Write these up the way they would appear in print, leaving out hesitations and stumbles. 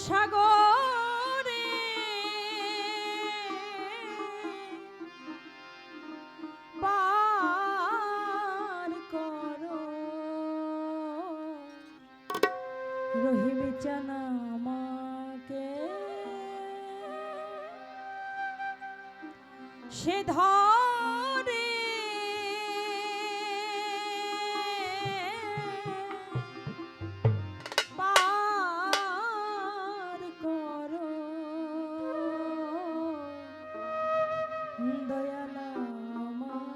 সাগরে পার করো রহিম জানা আমাকে সে ধরে পার করো দয়াল আমার।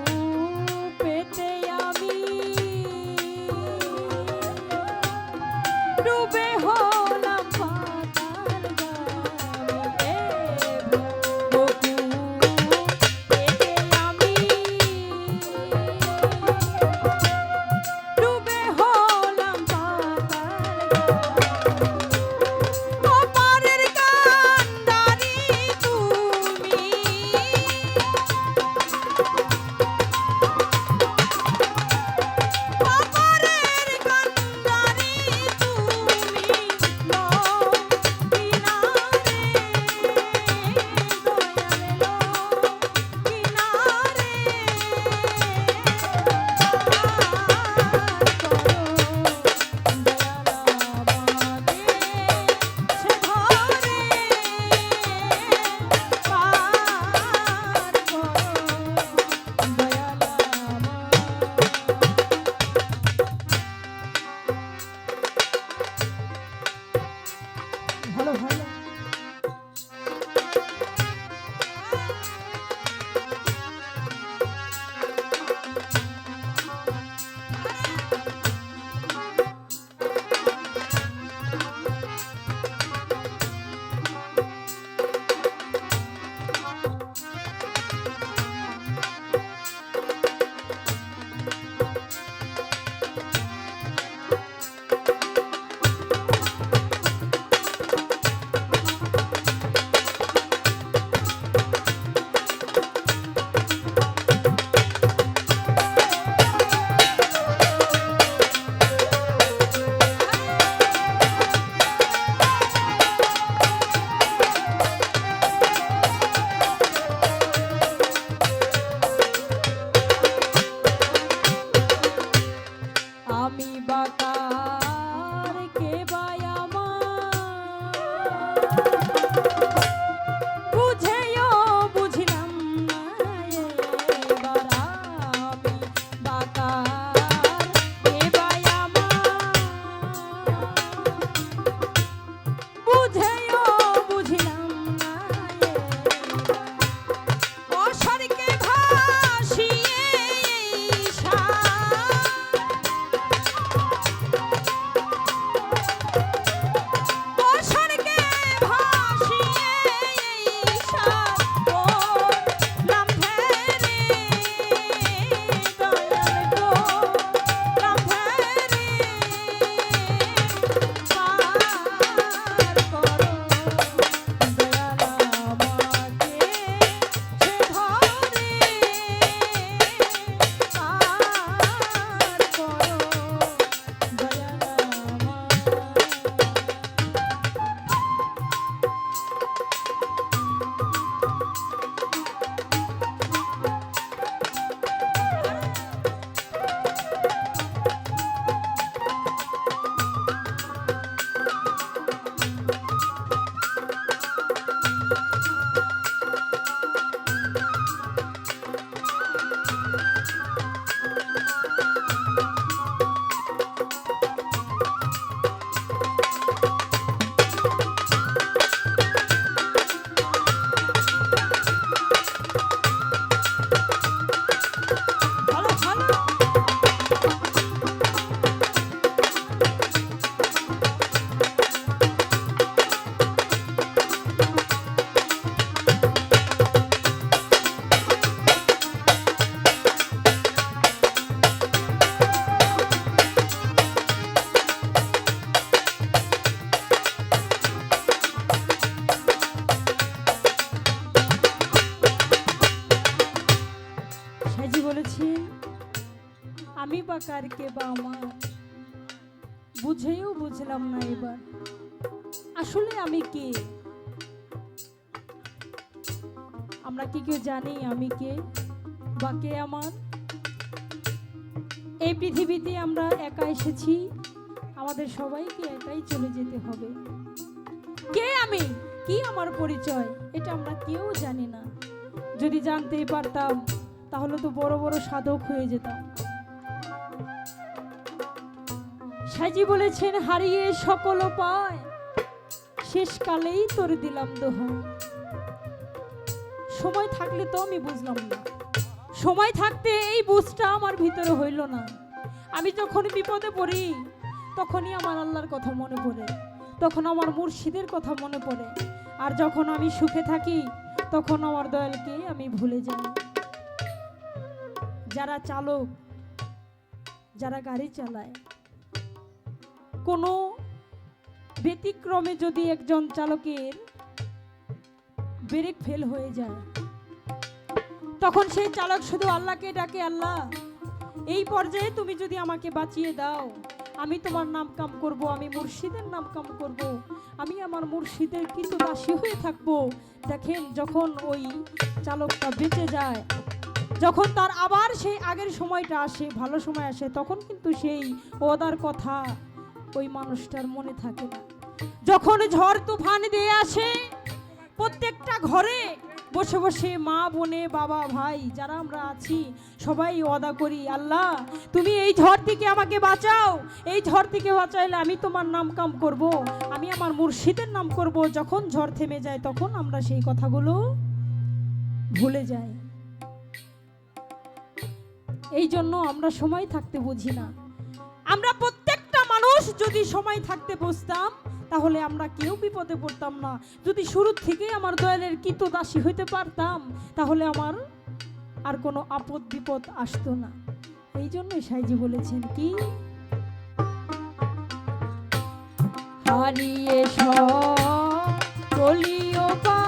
ভবকূপেতে আমি ডুবে হলাম পাতাল গানে। ভবকূপেতে আমি ডুবে হলাম পাতাল গানে। ওপারের কান্ডারি তুমি বা কার কে বা আমার, বুঝেও বুঝলাম না এবার আসলে আমি কে। আমরা কি কেউ জানি আমি কে বা কে আমার? এই পৃথিবীতে আমরা একা এসেছি, আমাদের সবাইকে একাই চলে যেতে হবে। কে আমি, কি আমার পরিচয়, এটা আমরা কেউ জানি না। যদি জানতেই পারতাম তাহলে তো বড় বড় সাধক হয়ে যেতাম। সাইজি বলেছেন, হারিয়ে সকল পায় শেষকালেই তোর দিলাম দোহাই। সময় থাকলে তো আমি বুঝলাম না, সময় থাকতে এই বুঝটা আমার ভিতরে হইল না। আমি যখন বিপদে পড়ি তখনই আমার আল্লাহর কথা মনে পড়ে, তখন আমার মুর্শিদের কথা মনে পড়ে। আর যখন আমি সুখে থাকি তখন আমার দয়ালকে আমি ভুলে যাই। যারা চালক, যারা গাড়ি চালায়, কোনো ব্যতিক্রমে যদি একজন চালকের ব্রেক ফেল হয়ে যায়, তখন সেই চালক শুধু আল্লাহকে ডাকে, আল্লাহ এই পর্যায়ে তুমি যদি আমাকে বাঁচিয়ে দাও, আমি তোমার নাম কাম করব, আমি মুর্শিদের নাম কাম করব, আমি আমার মুর্শিদের কৃতদাসী হয়ে থাকব। দেখেন, যখন ওই চালকটা বেঁচে যায়, যখন তার আবার সেই আগের সময়টা আসে, ভালো সময় আসে, তখন কিন্তু সেই ওয়াদার কথা ওই মানুষটার মনে থাকে না। যখন ঝড় তুফান দিয়ে আসে, প্রত্যেকটা ঘরে বসে বসে মা বোনে বাবা ভাই যারা আমরা আছি সবাই ওয়াদা করি, আল্লাহ তুমি এই ঝড় থেকে আমাকে বাঁচাও, এই ঝড় থেকে বাঁচাইলে আমি তোমার নাম কাম করব, আমি আমার মুর্শিদের নাম করব। যখন ঝড় থেমে যায় তখন আমরা সেই কথাগুলো ভুলে যাই। এই জন্য আমরা সময় থাকতে বুঝি না। আমরা প্রত্যেকটা মানুষ যদি সময় থাকতে বুঝতাম তাহলে আমরা কেউ বিপদে পড়তাম না। যদি শুরু থেকে আমার দয়ালের কৃতদাসী হইতে পারতাম তাহলে আমার আর কোনো আপদ বিপদ আসতো না। এই জন্যই সাইজি বলেছেন কি, হারিয়ে সকলিও পা